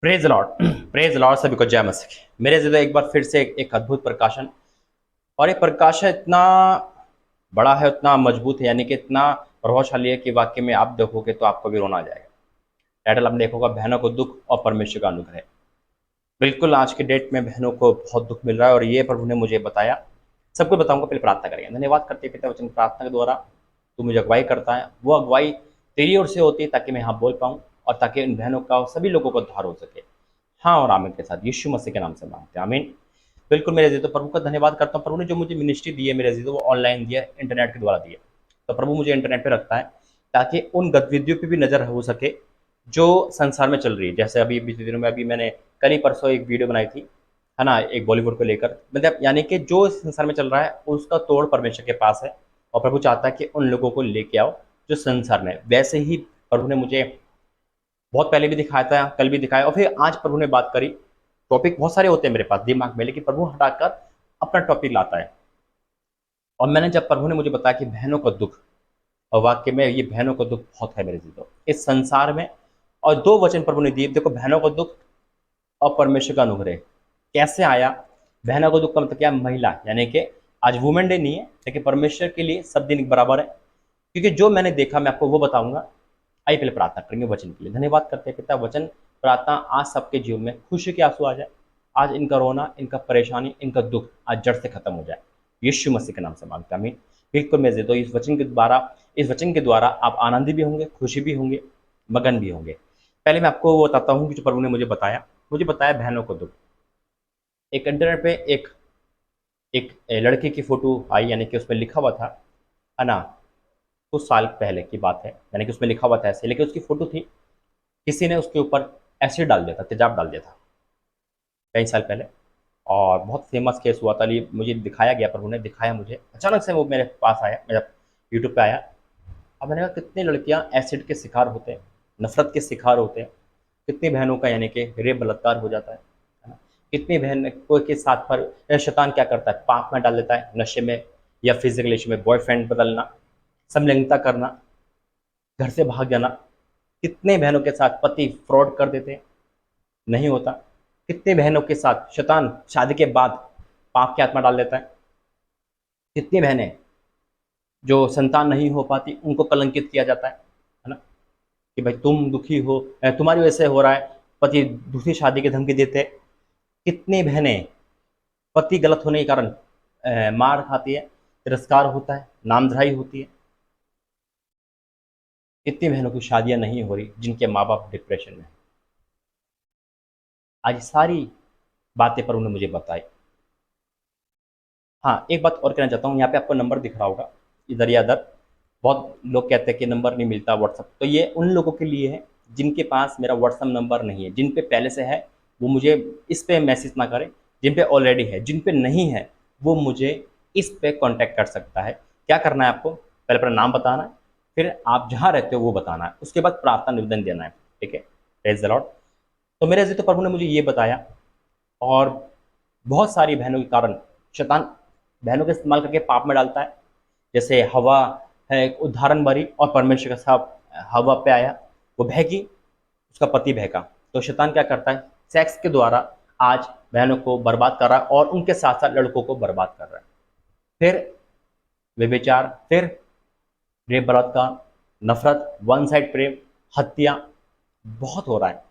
Praise Lord praise Lord सभी को जय मसीह। मेरे ज़िंदगी एक बार फिर से एक अद्भुत प्रकाशन, और ये प्रकाशन इतना बड़ा है, उतना मजबूत है, यानी कि इतना प्रभावशाली है कि वाकई में आप देखोगे तो आपको भी रोना आ जाएगा। टाइटल आपने देखा होगा, बहनों को दुख और परमेश्वर का अनुग्रह। बिल्कुल आज के डेट में बहनों को बहुत दुख मिल रहा है, और ये प्रभु ने मुझे बताया। सब कुछ बताऊंगा, पहले प्रार्थना करेंगे। धन्यवाद करते पिता वचन प्रार्थना के द्वारा तू मुझे अगुवाई करता है। वो अगुवाई तेरी ओर से होती है ताकि मैं यहाँ बोल पाऊँ, और ताकि इन बहनों का और सभी लोगों को उद्धार हो सके। हाँ और आमीन के साथ यीशु मसीह के नाम से मांगते हैं, आमीन। बिल्कुल मेरे जी, तो प्रभु का धन्यवाद करता हूँ। प्रभु ने जो मुझे मिनिस्ट्री दी है मेरे जी, तो वो ऑनलाइन दिया, इंटरनेट के द्वारा दिया। तो प्रभु मुझे इंटरनेट पे रखता है ताकि उन गतिविधियों पे भी नज़र हो सके जो संसार में चल रही है। जैसे अभी पिछले दिनों में, अभी मैंने कल ही परसों एक वीडियो बनाई थी, है ना, एक बॉलीवुड को लेकर। मतलब यानी कि जो संसार में चल रहा है उसका तोड़ परमेश्वर के पास है, और प्रभु चाहता है कि उन लोगों को लेके आओ जो संसार में। वैसे ही प्रभु ने मुझे बहुत पहले भी दिखाया था, कल भी दिखाया, और फिर आज प्रभु ने बात करी। टॉपिक बहुत सारे होते हैं मेरे पास दिमाग में, लेकिन प्रभु हटाकर अपना टॉपिक लाता है। और मैंने जब प्रभु ने मुझे बताया कि बहनों का दुख, और वाक्य में ये बहनों का दुख बहुत है मेरे जीतो इस संसार में। और दो वचन प्रभु ने दिए, देखो, बहनों का दुख और परमेश्वर का अनुग्रह कैसे आया। बहनों का दुख का मतलब क्या है? महिला, यानी कि आज वुमेन डे नहीं है, लेकिन परमेश्वर के लिए सब दिन बराबर है। क्योंकि जो मैंने देखा मैं आपको वो बताऊंगा। आइए पहले प्रार्थना करेंगे वचन के लिए। धन्यवाद करते हैं पिता, वचन प्रार्थना आज सबके जीवन में खुशी के आंसू आ जाए। आज इनका रोना, इनका परेशानी, इनका दुख आज जड़ से खत्म हो जाए। यीशु मसीह के नाम से मांगते हैं, आमीन। बिल्कुल मैं दे दो इस वचन के द्वारा आप आनंदी भी होंगे, खुशी भी होंगे, मगन भी होंगे। पहले मैं आपको वो बताता हूँ कि जो प्रभु ने मुझे बताया बहनों को दुख। एक इंटरनेट पे एक एक लड़के की फोटो आई, यानी कि उसमें लिखा हुआ था, है ना, कुछ साल पहले की बात है, यानी कि उसमें लिखा हुआ था ऐसे, लेकिन उसकी फोटो थी, किसी ने उसके ऊपर एसिड डाल दिया था, तेजाब डाल दिया था कई साल पहले। और बहुत फेमस केस हुआ था। ये मुझे दिखाया गया, प्रभु ने दिखाया मुझे, अचानक से वो मेरे पास आया, मेरा यूट्यूब पे आया। अब मैंने कहा कितनी लड़कियां एसिड के शिकार होते हैं, नफरत के शिकार होते हैं। कितनी बहनों का यानी कि रेप बलात्कार हो जाता है ना। कितनी बहन को के साथ पर शैतान क्या करता है, पाप में डाल देता है, नशे में या फिजिकल इशू में, बॉयफ्रेंड बदलना, समलैंगिकता करना, घर से भाग जाना। कितने बहनों के साथ पति फ्रॉड कर देते हैं, नहीं होता। कितनी बहनों के साथ शैतान शादी के बाद पाप की आत्मा डाल देता है। कितनी बहनें जो संतान नहीं हो पाती उनको कलंकित किया जाता है ना, कि भाई तुम दुखी हो, तुम्हारी वजह से हो रहा है, पति दूसरी शादी की धमकी देते हैं। कितनी बहनें पति गलत होने के कारण मार खाती है, तिरस्कार होता है, नामधराई होती है। कितनी बहनों की शादियां नहीं हो रही जिनके माँ बाप डिप्रेशन में। आज सारी बातें पर उन्होंने मुझे बताई। हाँ, एक बात और कहना चाहता हूँ, यहाँ पे आपको नंबर दिख रहा होगा इधर या इधर। बहुत लोग कहते हैं कि नंबर नहीं मिलता व्हाट्सअप, तो ये उन लोगों के लिए है जिनके पास मेरा व्हाट्सअप नंबर नहीं है। जिन पे पहले से है वो मुझे इस पे मैसेज ना करें, जिन पे ऑलरेडी है। जिन पे नहीं है वो मुझे इस पे कांटेक्ट कर सकता है। क्या करना है आपको? पहले अपना नाम बताना है, फिर आप जहाँ रहते हो वो बताना है, उसके बाद प्रार्थना निवेदन देना है। ठीक है, प्रेज द लॉर्ड। तो मेरे तो प्रभु ने मुझे ये बताया, और बहुत सारी बहनों के कारण शैतान बहनों का इस्तेमाल करके पाप में डालता है। जैसे हवा है एक उदाहरण भरी, और परमेश्वर का साहब हवा पे आया, वो बहकी, उसका पति बहका। तो शैतान क्या करता है? सेक्स के द्वारा आज बहनों को बर्बाद कर रहा है, और उनके साथ साथ लड़कों को बर्बाद कर रहा है। फिर व्यभिचार, फिर रेप बलात्कार, नफरत, वन साइड प्रेम, हत्या, बहुत हो रहा है।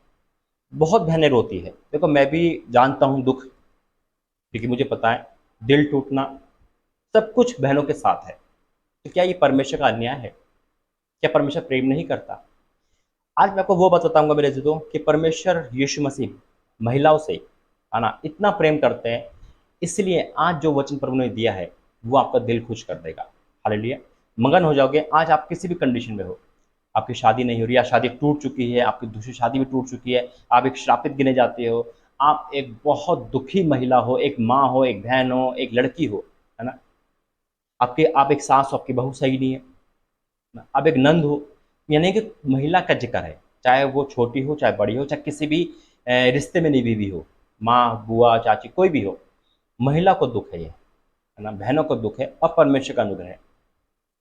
बहुत बहनें रोती है। देखो, मैं भी जानता हूँ दुख, क्योंकि मुझे पता है दिल टूटना सब कुछ बहनों के साथ है। तो क्या ये परमेश्वर का अन्याय है? क्या परमेश्वर प्रेम नहीं करता? आज मैं आपको वो बात बताऊंगा मेरे दोस्तों, कि परमेश्वर यीशु मसीह महिलाओं से, है ना, इतना प्रेम करते हैं। इसलिए आज जो वचन प्रभु ने दिया है वो आपका दिल खुश कर देगा। हालेलुया, मगन हो जाओगे। आज आप किसी भी कंडीशन में हो, आपकी शादी नहीं हो रही, या शादी टूट चुकी है, आपकी दूसरी शादी भी टूट चुकी है, आप एक श्रापित गिने जाते हो, आप एक बहुत दुखी महिला हो, एक माँ हो, एक बहन हो, एक लड़की हो, है ना, आप एक सास हो, आपकी बहू सही नहीं है ना, आप एक नंद हो। यानी कि महिला का जिक्र है, चाहे वो छोटी हो, चाहे बड़ी हो, चाहे किसी भी रिश्ते में निभी भी हो, माँ, बुआ, चाची, कोई भी हो। महिला को दुख है ये, है ना, बहनों को दुख है, और परमेश्वर का अनुग्रह है।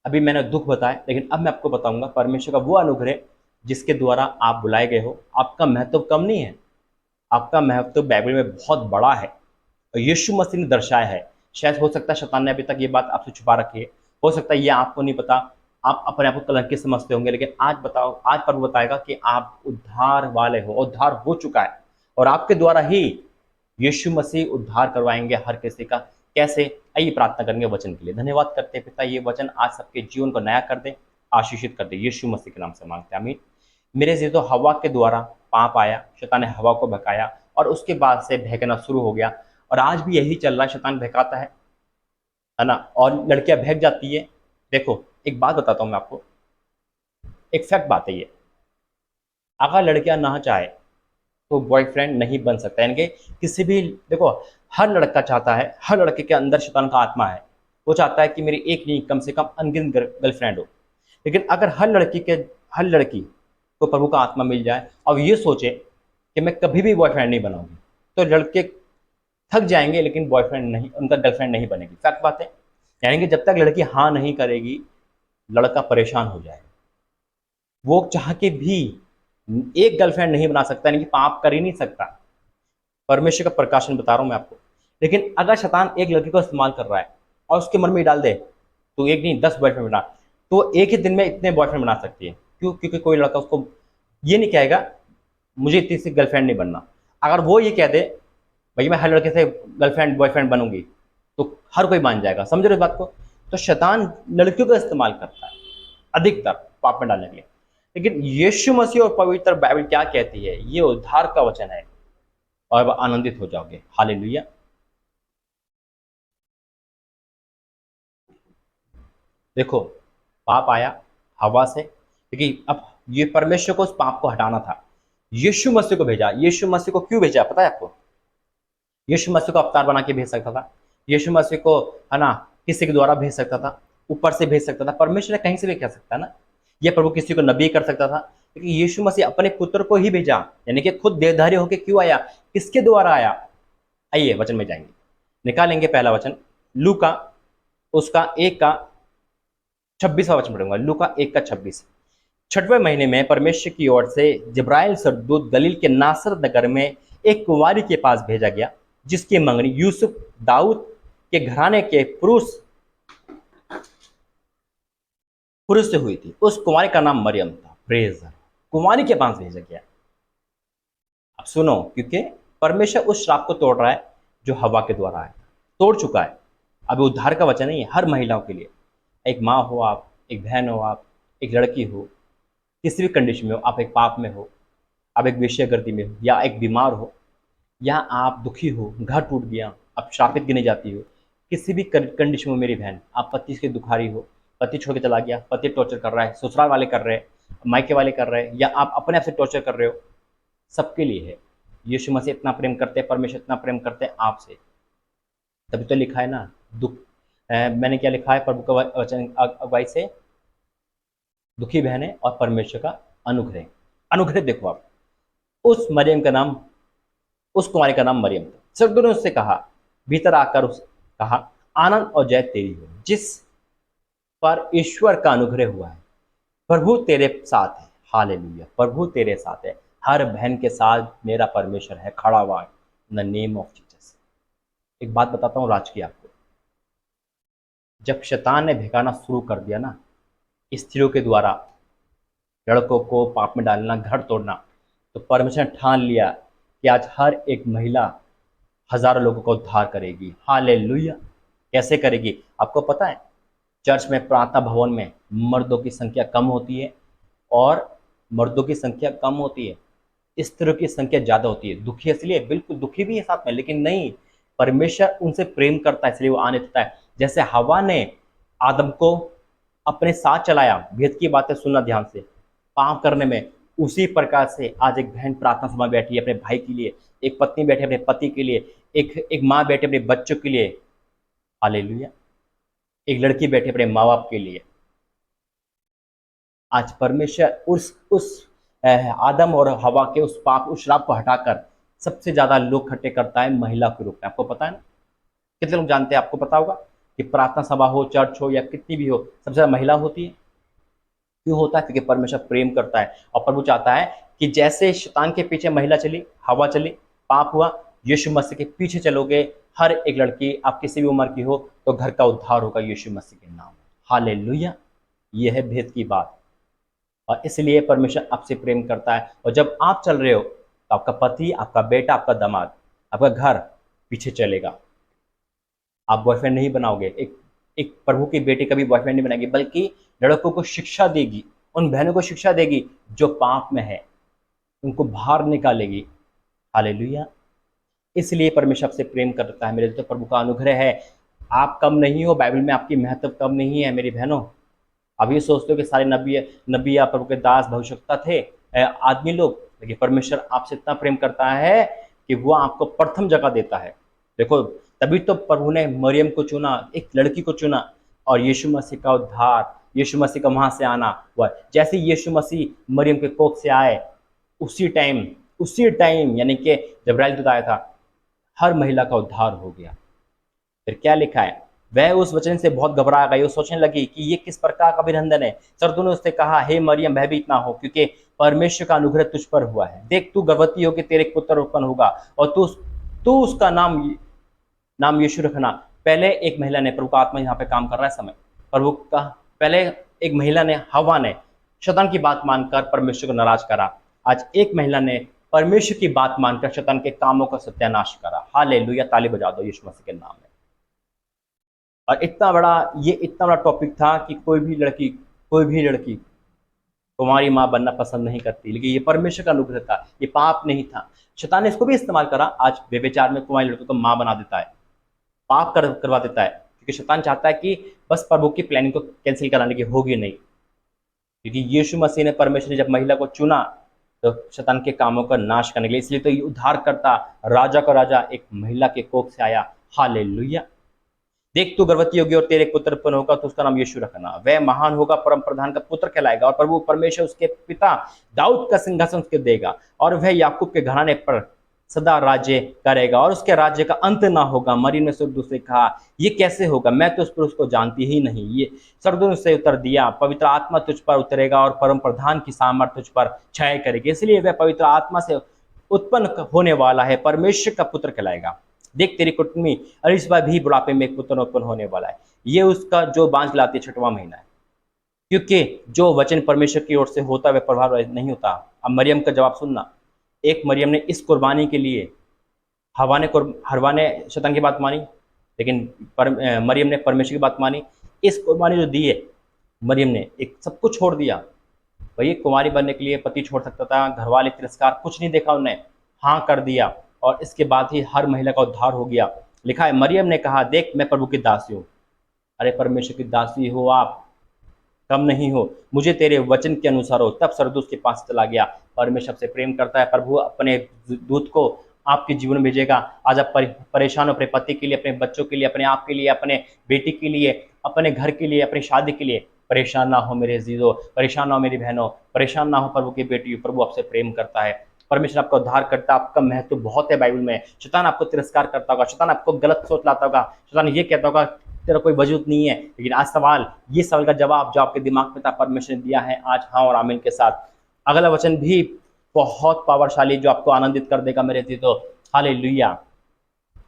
अभी मैंने दुख बताया, लेकिन अब मैं आपको बताऊंगा परमेश्वर का वो अनुग्रह जिसके द्वारा आप बुलाए गए हो। आपका महत्व कम नहीं है, आपका महत्व बाइबल में बहुत बड़ा है और यीशु मसीह ने दर्शाया है। शायद हो सकता है शैतान ने अभी तक ये बात आपसे छुपा रखी है, हो सकता है ये आपको नहीं पता, आप अपने आप को कलंकित समझते होंगे, लेकिन आज बताओ, आज प्रभु बताएगा कि आप उद्धार वाले हो, उद्धार हो चुका है और आपके द्वारा ही यीशु मसीह उद्धार करवाएंगे हर किसी का। कैसे? आइए प्रार्थना करेंगे वचन के लिए। धन्यवाद करते हैं पिता, ये वचन आज सबके जीवन को नया कर दे, आशीषित कर दे। यीशु मसीह के नाम से मांगते हैं, आमीन। मेरे जी तो हवा के द्वारा पाप आया, शैतान ने हवा को भकाया और उसके बाद से बहकना शुरू हो गया, और आज भी यही चल रहा है, शैतान बहकाता है ना, और लड़कियां बहक जाती है। देखो एक बात बताता हूं मैं आपको, एक फैक्ट बात है ये, अगर लड़कियां ना चाहे तो बॉयफ्रेंड नहीं बन सकता, यानी कि किसी भी, देखो हर लड़का चाहता है, हर लड़के के अंदर शैतान का आत्मा है, वो चाहता है कि मेरी एक नहीं कम से कम अनगिनत गर्लफ्रेंड हो। लेकिन अगर हर लड़की को प्रभु का आत्मा मिल जाए और ये सोचे कि मैं कभी भी बॉयफ्रेंड नहीं बनाऊंगी, तो लड़के थक जाएंगे लेकिन बॉयफ्रेंड नहीं, उनका गर्लफ्रेंड नहीं बनेगी। फैक्ट बात है, यानी कि जब तक लड़की हाँ नहीं करेगी, लड़का परेशान हो जाएगा। वो चाह के भी एक गर्लफ्रेंड नहीं बना सकता, यानी कि पाप कर ही नहीं सकता। परमेश्वर का प्रकाशन बता रहा हूं मैं आपको। लेकिन अगर शैतान एक लड़की को इस्तेमाल कर रहा है और उसके मन में डाल दे तो एक नहीं 10 बॉयफ्रेंड बना, तो एक ही दिन में इतने बॉयफ्रेंड बना सकती है। क्यों? क्योंकि कोई लड़का उसको ये नहीं कहेगा मुझे इतनी सी गर्लफ्रेंड नहीं बनना। अगर वो ये कह दे भाई मैं हर लड़के से गर्लफ्रेंड बॉयफ्रेंड बनूंगी, तो हर कोई मान जाएगा। समझ रहे हो इस बात को? तो शैतान लड़कियों का इस्तेमाल करता है अधिकतर पाप में डालने के लिए। लेकिन यीशु मसीह और पवित्र बाइबल क्या कहती है? ये उद्धार का वचन है और अब आनंदित हो जाओगे। हालेलुया। देखो पाप आया हवा से, क्योंकि अब ये परमेश्वर को उस पाप को हटाना था, यीशु मसीह को भेजा। यीशु मसीह को क्यों भेजा पता है आपको? यीशु मसीह को अवतार बना के भेज सकता था, यीशु मसीह को, है ना, किसी के द्वारा भेज सकता था, ऊपर से भेज सकता था, परमेश्वर ने कहीं से भी कह सकता है ना। यह प्रभु किसी को नबी कर सकता था, लेकिन यीशु मसीह अपने पुत्र को ही भेजा, यानी कि खुद देहधारी होकर क्यों आया, किसके द्वारा आया? आइए वचन में जाएंगे, निकालेंगे पहला वचन लूका उसका 1 का 26वां वचन पढ़ूंगा। लूका 1 का 26। 6वें महीने में परमेश्वर की ओर से जिब्राइल सरदूत गलील के नासरत नगर में एक कुंवारी के पास भेजा गया, जिसकी मंगनी यूसुफ दाऊद के घराने के पुरुष से हुई थी। उस कुंवारी का नाम मरियम था। प्रेज। कुंवारी के पास भेजा गया। अब सुनो, क्योंकि परमेश्वर उस श्राप को तोड़ रहा है जो हवा के द्वारा है, तोड़ चुका है। अब उद्धार का वचन नहीं है हर महिलाओं के लिए। एक माँ हो आप, एक बहन हो आप, एक लड़की हो, किसी भी कंडीशन में हो, आप एक पाप में हो, आप एक वेश्यागर्दी में हो, या एक बीमार हो, या आप दुखी हो, घर टूट गया, आप श्रापित गिने जाती हो, किसी भी कंडीशन में मेरी बहन, आप पति से दुखारी हो, पति छोड़ के चला गया, पति टॉर्चर कर रहा है, ससुराल वाले कर रहे हैं, मायके वाले कर रहे हैं, या आप अपने आप से टॉर्चर कर रहे हो, सबके लिए है। यीशु मसीह इतना प्रेम करते हैं, परमेश्वर इतना प्रेम करते हैं आपसे, तभी तो लिखा है ना, दुख मैंने क्या लिखा है प्रभु का वचन अगुवाई से, दुखी बहनें और परमेश्वर का अनुग्रह। अनुग्रह देखो आप, उस मरियम का नाम, उस कुमारी का नाम मरियम था। स्वर्गदूत ने उससे कहा, भीतर आकर कहा, आनंद और जय तेरी हो, जिस पर ईश्वर का अनुग्रह हुआ है, प्रभु तेरे साथ है। हालेलुया। प्रभु तेरे साथ है। हर बहन के साथ मेरा परमेश्वर है खड़ा हुआ, in the name of Jesus. एक बात बताता हूँ राज की आपको, जब शैतान ने भगाना शुरू कर दिया ना स्त्रियों के द्वारा लड़कों को पाप में डालना, घर तोड़ना, तो परमेश्वर ने ठान लिया कि आज हर एक महिला हजारों लोगों को उद्धार करेगी। हालेलुया। कैसे करेगी आपको पता है? चर्च में, प्रार्थना भवन में मर्दों की संख्या कम होती है, और मर्दों की संख्या कम होती है, स्त्रियों की संख्या ज़्यादा होती है। दुखी इसलिए, बिल्कुल दुखी भी है साथ में, लेकिन नहीं, परमेश्वर उनसे प्रेम करता है इसलिए वो आने देता है। जैसे हवा ने आदम को अपने साथ चलाया, भेद की बातें सुनना ध्यान से, पाप करने में, उसी प्रकार से आज एक बहन प्रार्थना सभा बैठी है अपने भाई के लिए, एक पत्नी बैठी अपने पति के लिए, एक माँ बैठी अपने बच्चों के लिए। हालेलुया। एक लड़की बैठी अपने माँ बाप के लिए। आज परमेश्वर उस आदम और हवा के उस पाप, उस श्राप को हटाकर सबसे ज्यादा लोग इकट्ठे करता है महिला के रूप में। आपको पता है ना? कितने लोग जानते हैं? आपको पता होगा कि प्रार्थना सभा हो, चर्च हो, या कितनी भी हो, सबसे ज्यादा महिला होती है। क्यों होता है? क्योंकि परमेश्वर प्रेम करता है, और प्रभु चाहता है कि जैसे शैतान के पीछे महिला चली, हवा चली, पाप हुआ, यीशु मसीह के पीछे चलोगे, हर एक लड़की आप किसी भी उम्र की हो तो घर का उद्धार होगा यीशु मसीह के नाम में। हालेलुया, ये है भेद की बात। और इसलिए परमेश्वर आपसे प्रेम करता है। और जब आप चल रहे हो तो आपका पति, आपका बेटा, आपका दामाद, आपका घर पीछे चलेगा। आप बॉयफ्रेंड नहीं बनाओगे, एक एक प्रभु की बेटी कभी बॉयफ्रेंड नहीं बनाएगी, बल्कि लड़कों को शिक्षा देगी, उन बहनों को शिक्षा देगी जो पाप में है, उनको बाहर निकालेगी। हालेलुया। इसलिए परमेश्वर आपसे प्रेम करता है मेरे, तो प्रभु का अनुग्रह है। आप कम नहीं हो, बाइबल में आपकी महत्व कम नहीं है मेरी बहनों। अब ये सोचते हो कि सारे नबी या प्रभु के दास भविष्यवक्ता थे, आदमी लोग, लेकिन परमेश्वर आपसे इतना प्रेम करता है कि वो आपको प्रथम जगह देता है। देखो, तभी तो प्रभु ने मरियम को चुना, एक लड़की को चुना, और यीशु मसीह का उद्धार, यीशु मसीह का वहां से आना हुआ। जैसे यीशु मसीह मरियम के कोख से आए, उसी टाइम यानी कि जबराइल दूत आया था, हर महिला का उद्धार हो गया। फिर क्या लिखा है, वह उस वचन से बहुत घबरा गई, वो सोचने लगी कि ये किस प्रकार का अभिनंदन है। सरदूत ने उससे कहा, हे मरियम, भयभीत ना हो, क्योंकि परमेश्वर का अनुग्रह तुझ पर हुआ है। देख, तू गर्भवती हो कि तेरे एक पुत्र उत्पन्न होगा, और तू उसका नाम यीशु रखना। पहले एक महिला ने, प्रभु का आत्मा यहाँ पे काम कर रहा है समय, प्रभु का पहले एक महिला ने, हवा ने शैतान की बात मानकर परमेश्वर को नाराज करा। आज एक महिला ने परमेश्वर की बात मानकर शैतान के कामों का सत्यानाश करा। हालेलुया, ताली बजा दो यीशु मसीह के नाम में। और इतना बड़ा टॉपिक था कि कोई भी लड़की तुम्हारी माँ बनना पसंद नहीं करती, लेकिन ये परमेश्वर का अनुग्रह था, ये पाप नहीं था। शैतान ने इसको भी इस्तेमाल करा, आज व्यभिचार में कुंवारी लड़कों को माँ बना देता है, पाप करवा देता है, क्योंकि शैतान चाहता है कि बस प्रभु की प्लानिंग को कैंसिल कराने की होगी नहीं। क्योंकि यीशु मसीह ने, परमेश्वर ने जब महिला को चुना तो शैतान के कामों का नाश करने के लिए, इसलिए तो ये उद्धार करता राजा का राजा एक महिला के कोख से आया। हालेलुया। देख, तू गर्भवती होगी और तेरे एक पुत्र उत्पन्न होगा, तो उसका नाम यीशु रखना। वह महान होगा, परम प्रधान का पुत्र कहलाएगा, और प्रभु परमेश्वर उसके पिता दाऊद का सिंहासन उसके देगा, और वह याकूब के घराने पर सदा राज्य करेगा, और उसके राज्य का अंत ना होगा। मरियम ने स्वर्गदूत से कहा, ये कैसे होगा, मैं तो उस पुरुष को जानती ही नहीं। ये स्वर्गदूत से उत्तर दिया, पवित्र आत्मा तुझ पर उतरेगा, और परम प्रधान की सामर्थ तुझ पर छाया करेगी, इसलिए वह पवित्र आत्मा से उत्पन्न होने वाला है, परमेश्वर का पुत्र कहलाएगा। देख, तेरी कुटुंबी एलिशबा भी बुढ़ापे में एक पुत्र उत्पन्न होने वाला है। ये उसका जो बांझ लाती 6वां महीना है, क्योंकि जो वचन परमेश्वर की ओर से होता है वह प्रभाव नहीं होता। अब मरियम का जवाब सुनना। एक मरियम ने इस कुर्बानी के लिए, हवा ने शैतान की बात मानी, लेकिन मरियम ने परमेश्वर की बात मानी। इस कुर्बानी जो दी है, मरियम ने एक सब कुछ छोड़ दिया। वही कुंवारी बनने के लिए पति छोड़ सकता था, घर वाले तिरस्कार कुछ नहीं देखा, उन्हें हाँ कर दिया, और इसके बाद ही हर महिला का उद्धार हो गया। लिखा है, मरियम ने कहा, देख, मैं प्रभु की दासी हूँ। अरे परमेश्वर की दासी हो आप, कम नहीं हो, मुझे तेरे वचन के अनुसार हो। तब स्वर्गदूत के पास चला गया। परमेश्वर से प्रेम करता है, प्रभु अपने दूत को आपके जीवन में भेजेगा। आज आप परेशान हो, अपने पति के लिए, अपने बच्चों के लिए, अपने आप के लिए, अपने बेटी के लिए, अपने घर के लिए, अपनी शादी के लिए। परेशान ना हो मेरे अजीजों, परेशान ना हो मेरी बहनों, परेशान ना हो प्रभु की बेटी। प्रभु आपसे प्रेम करता है, परमेश्वर आपका उद्धार करता है। आपका महत्व बहुत है बाइबल में। शैतान आपको तिरस्कार करता होगा, शैतान आपको गलत सोच लाता होगा, शैतान ये कहता होगा तेरा कोई वजूद नहीं है, लेकिन आज ये सवाल का जवाब जो आपके दिमाग में था, परमेश्वर ने दिया है आज हाँ और आमीन के साथ। अगला वचन भी बहुत पावरशाली, जो आपको आनंदित कर देगा मेरे अजीजों। हालेलुया।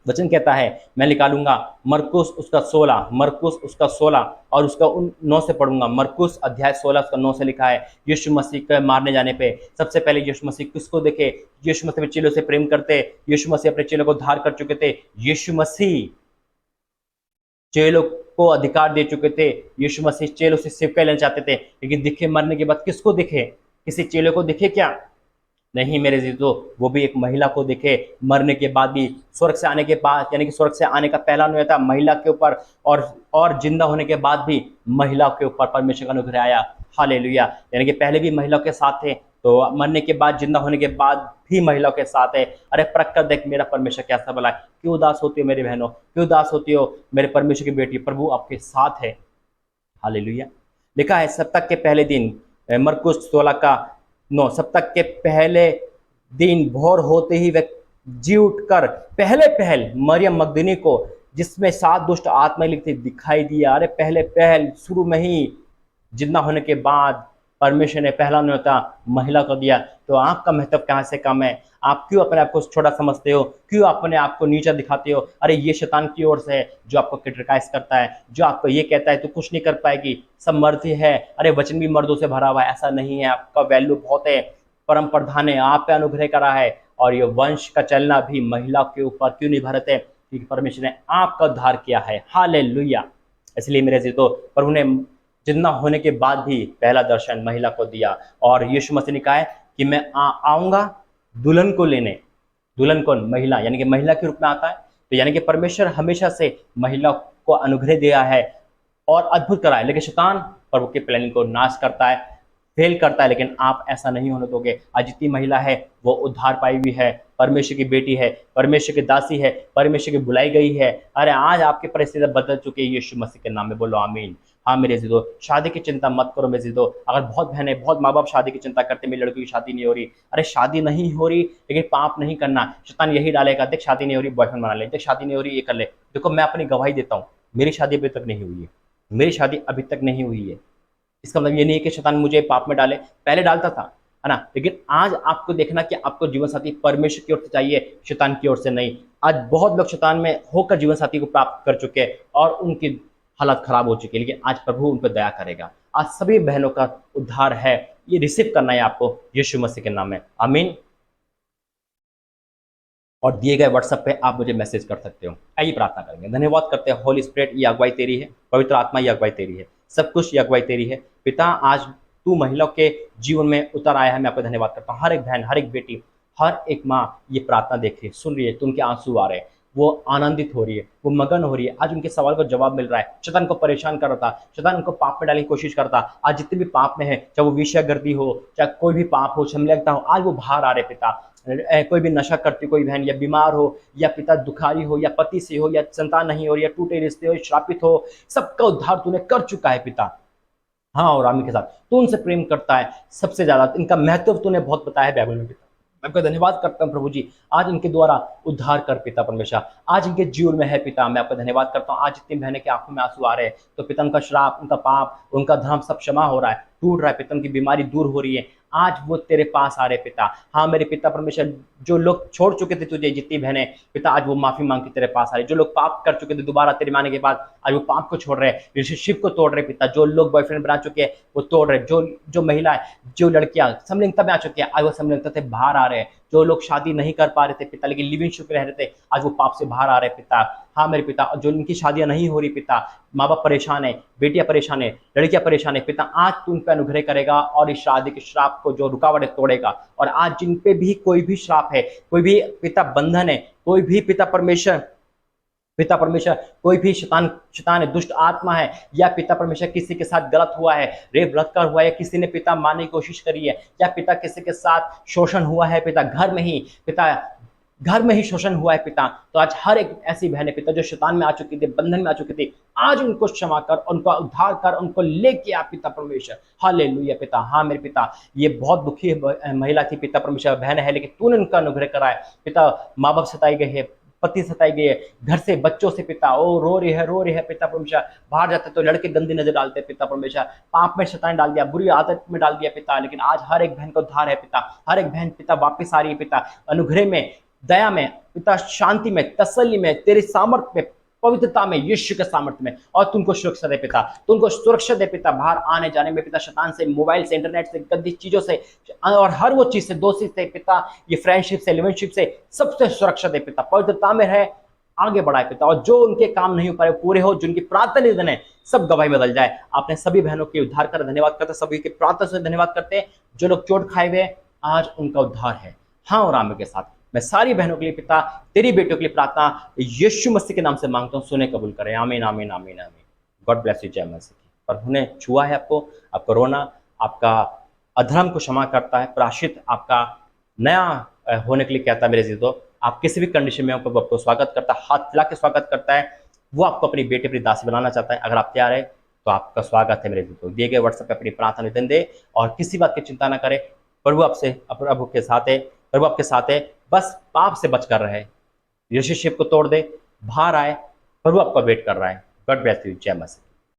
वचन कहता है, मैं निकालूंगा मरकुस उसका 16 और उसका 9 से पढ़ूंगा। मरकुस अध्याय 16 उसका 9 से लिखा है, यीशु मसीह के मारने जाने पे सबसे पहले यीशु मसीह किसको देखे? यीशु मसीह अपने चेलों से प्रेम करते, यीशु मसीह अपने चेलों को उद्धार कर चुके थे, यीशु मसीह चेलों को अधिकार दे चुके थे, यीशु मसीह चेलों से सेवकाई लेना चाहते थे, लेकिन दिखे मरने के बाद किसको दिखे? किसी चेलों को दिखे क्या? नहीं मेरे जीजो, वो भी एक महिला को दिखे मरने के बाद भी। स्वर्ग से आने के बाद, यानी कि स्वर्ग से आने का पहला अनुग्रह था महिला के ऊपर, और जिंदा होने के बाद भी महिला के ऊपर परमेश्वर का अनुग्रह आया। हालेलुया। यानी कि पहले भी महिला के साथ थे, तो मरने के बाद, जिंदा होने के बाद भी महिला के साथ है। अरे परख कर देख मेरा परमेश्वर कैसा भला है। क्यों उदास होती हो मेरी बहनों, क्यों उदास होती हो मेरे परमेश्वर की बेटी? प्रभु आपके साथ है। हालेलुया। लिखा है सप्ताह के पहले दिन, मरकुस 16:9, सप्ताह के पहले दिन भोर होते ही वह जी उठकर पहले मरियम मगदलीनी को, जिसमें 7 दुष्ट आत्माएं लिखती, दिखाई दिया। अरे पहले शुरू में ही जिंदा होने के बाद परमेश्वर ने पहला न्योता महिला को दिया, तो आपका महत्व कहाँ से कम है? आप क्यों अपने आप को छोटा समझते हो? क्यों अपने आप को नीचा दिखाते हो? अरे ये शैतान की ओर से है जो आपको क्रिटिसाइज करता है, जो आपको ये कहता है तू कुछ नहीं कर पाएगी, सब मर्द ही है, अरे वचन भी मर्दों से भरा हुआ है। ऐसा नहीं है, आपका वैल्यू बहुत है, परम प्रधान ने आप पे अनुग्रह करा है, और ये वंश का चलना भी महिला के ऊपर क्यों निर्भर है? क्योंकि परमेश्वर ने आपका उद्धार किया है। हालेलुया। इसलिए मेरे जी तो प्रभु ने जितना होने के बाद भी पहला दर्शन महिला को दिया, और यीशु मसीह ने कहा है कि मैं आऊंगा दुल्हन को लेने। दुल्हन कौन? महिला, यानी कि महिला के रूप में आता है। तो यानी कि परमेश्वर हमेशा से महिला को अनुग्रह दिया है और अद्भुत करा है, लेकिन शैतान प्रभु के प्लानिंग को नाश करता है, फेल करता है। लेकिन आप ऐसा नहीं होने दोगे। आज जितनी महिला है वो उद्धार पाई हुई है, परमेश्वर की बेटी है, परमेश्वर की दासी है, परमेश्वर की बुलाई गई है। अरे आज आपकी परिस्थिति बदल चुकी है यीशु मसीह के नाम में, बोलो आमीन। हाँ मेरे जिदो, शादी की चिंता मत करो मेरे जिदो। अगर बहुत बहने, बहुत माँ बाप शादी की चिंता करते, मेरी लड़की की शादी नहीं हो रही, अरे शादी नहीं हो रही लेकिन पाप नहीं करना। शैतान यही डालेगा, देख शादी नहीं हो रही बॉयफ्रेंड बना ले, देख शादी नहीं हो रही ये कर ले। देखो मैं अपनी गवाही देता हूँ, मेरी शादी अभी तक नहीं हुई है, मेरी शादी अभी तक नहीं हुई है। इसका मतलब ये नहीं है कि शैतान मुझे पाप में डाले, पहले डालता था, है ना। लेकिन आज आपको देखना कि आपको जीवन साथी परमेश्वर की ओर से चाहिए, शैतान की ओर से नहीं। आज बहुत लोग शैतान में होकर जीवन साथी को प्राप्त कर चुके हैं और उनकी हालत खराब हो चुकी है, लेकिन आज प्रभु उन पर दया करेगा। आज सभी बहनों का उद्धार है, ये रिसीव करना है आपको यीशु मसीह के नाम में, आमीन। और दिए गए व्हाट्सएप पे आप मुझे मैसेज कर सकते हो। आइए प्रार्थना करेंगे। धन्यवाद करते हैं होली स्पिरिट, ये अगुवाई तेरी है, पवित्र आत्मा ये अगुवाई तेरी है, सब कुछ ये अगुवाई तेरी है। पिता आज तू महिलाओं के जीवन में उतर आया है, मैं आपको धन्यवाद करता हूँ। हर एक बहन, हर एक बेटी, हर एक माँ ये प्रार्थना देख रही है, सुन रही है, तो उनके आंसू आ रहे हैं, वो आनंदित हो रही है, वो मगन हो रही है। आज उनके सवाल को जवाब मिल रहा है। शैतान को परेशान कर रहा था, शैतान उनको पाप में डालने की कोशिश करता, आज जितने भी पाप में है, चाहे वो वेश्यागर्दी हो, चाहे कोई भी पाप हो, शर्मिलता हो, आज वो बाहर आ रहे पिता। कोई भी नशा करती कोई बहन, या बीमार हो, या पिता दुखारी हो, या पति से हो, या संतान नहीं हो, या टूटे रिश्ते हो, श्रापित हो, सबका उद्धार तूने कर चुका है पिता। हाँ, और आमी के साथ तू उनसे प्रेम करता है सबसे ज्यादा, इनका महत्व तूने बहुत बताया बाइबल में पिता। मैं आपका धन्यवाद करता हूँ प्रभु जी, आज इनके द्वारा उद्धार कर पिता परमेश्वर, आज इनके जीवन में है पिता। मैं आपका धन्यवाद करता हूँ। आज जितनी बहनें के आंखों में आंसू आ रहे हैं, तो पिता उनका श्राप, उनका पाप, उनका धर्म सब क्षमा हो रहा है, टूट रहा है पिता, उनकी बीमारी दूर हो रही है। आज वो तेरे पास आ रहे पिता। हाँ मेरे पिता परमेश्वर, जो लोग छोड़ चुके थे तुझे, जितनी बहनें पिता, आज वो माफी मांग के तेरे पास आ रहे। जो लोग पाप कर चुके थे दोबारा तेरे माने के बाद, आज वो पाप को छोड़ रहे, रिलेशनशिप को तोड़ रहे पिता। जो लोग बॉयफ्रेंड बना चुके हैं वो तोड़ रहे, जो महिलाएं, जो लड़कियां समलिंगता में आ चुकी है, आज वो समलिंगता से बाहर आ रहे हैं। जो लोग शादी नहीं कर पा रहे थे पिता, लेकिन लिविंग शिप रह रहे थे, आज वो पाप से बाहर आ रहे पिता। हाँ मेरे पिता, जो इनकी शादियां नहीं हो रही पिता, माँ बाप परेशान है, बेटियां परेशान है, लड़कियां परेशान है पिता, आज तू उन पर अनुग्रह करेगा और इस शादी के श्राप को, जो रुकावट तोड़ेगा। और आज जिन पे भी कोई भी श्राप है, कोई भी पिता बंधन है, कोई भी पिता परमेश्वर कोई भी शैतान है, दुष्ट आत्मा है, या पिता परमेश्वर किसी के साथ गलत हुआ है, रेप बलात्कार हुआ है, किसी ने पिता मारने की कोशिश करी है, या पिता किसी के साथ शोषण हुआ है पिता, घर में ही शोषण हुआ है पिता, तो आज हर एक ऐसी बहन है पिता जो शैतान में आ चुकी थी, बंधन में आ चुकी थी, आज उनको क्षमा कर, उनका उद्धार कर, उनको लेके आ पिता परमेश्वर। हालेलुया पिता। हाँ मेरे पिता, ये बहुत दुखी महिला थी पिता परमेश्वर, बहन है, लेकिन तूने उनका अनुग्रह करा है पिता। माँ बाप सताई गए हैं, पति सताई गई है, घर से बच्चों से पिता, ओ रो रही है पिता परमेश्वर। बाहर जाते तो लड़के गंदी नजर डालते पिता परमेश्वर, पाप में शैतान डाल दिया, बुरी आदत में डाल दिया पिता। लेकिन आज हर एक बहन को उद्धार है पिता, हर एक बहन पिता वापस आ रही है पिता, अनुग्रह में, दया में पिता, शांति में, तसल्ली में, तेरी सामर्थ्य में, पवित्रता में, यीशु के सामर्थ्य में। और तुमको सुरक्षा दे पिता, तुमको सुरक्षा दे पिता, बाहर आने जाने में पिता, शैतान से, मोबाइल से, इंटरनेट से, गंदी चीजों से, और हर वो चीज से, दोषी से पिता, ये फ्रेंडशिप से, लिवनशिप से, सबसे सुरक्षा दे पिता, पवित्रता में है, आगे बढ़ाए पिता। और जो उनके काम नहीं हो पाए पूरे हो, जिनकी प्रार्थना निधन है, सब गवाही बदल जाए। आपने सभी बहनों के उद्धार कर धन्यवाद करते, सभी के प्रार्थना से धन्यवाद करते। जो लोग चोट खाए हुए, आज उनका उद्धार है। हाँ और आमीन के साथ मैं सारी बहनों के लिए पिता, तेरी बेटियों के लिए प्रार्थना यीशु मसीह के नाम से मांगता हूँ, सुने कबूल करें। आमीन आमीन आमीन आमीन। God bless you. जय मसीह की। प्रभु ने छुआ है आपको, आपका रोना, आपका अधर्म को क्षमा करता है, प्रायश्चित आपका नया होने के लिए कहता है। मेरे जीतो, आप किसी भी कंडीशन में आपको स्वागत करता है, हाथ फैला के स्वागत करता है। वो आपको अपनी बेटी, अपनी दासी बनाना चाहता है। अगर आप तैयार है तो आपका स्वागत है मेरे जीतो। दिए गए व्हाट्सएप पे अपनी प्रार्थना निवेदन दे और किसी बात की चिंता ना करे। प्रभु आपसे, प्रभु के साथ है, प्रभु आपके साथ है। बस पाप से बच कर रहे, रिलेशनशिप को तोड़ दे, बाहर आए, प्रभु आपका वेट कर रहा है। God bless you. जय मसीह।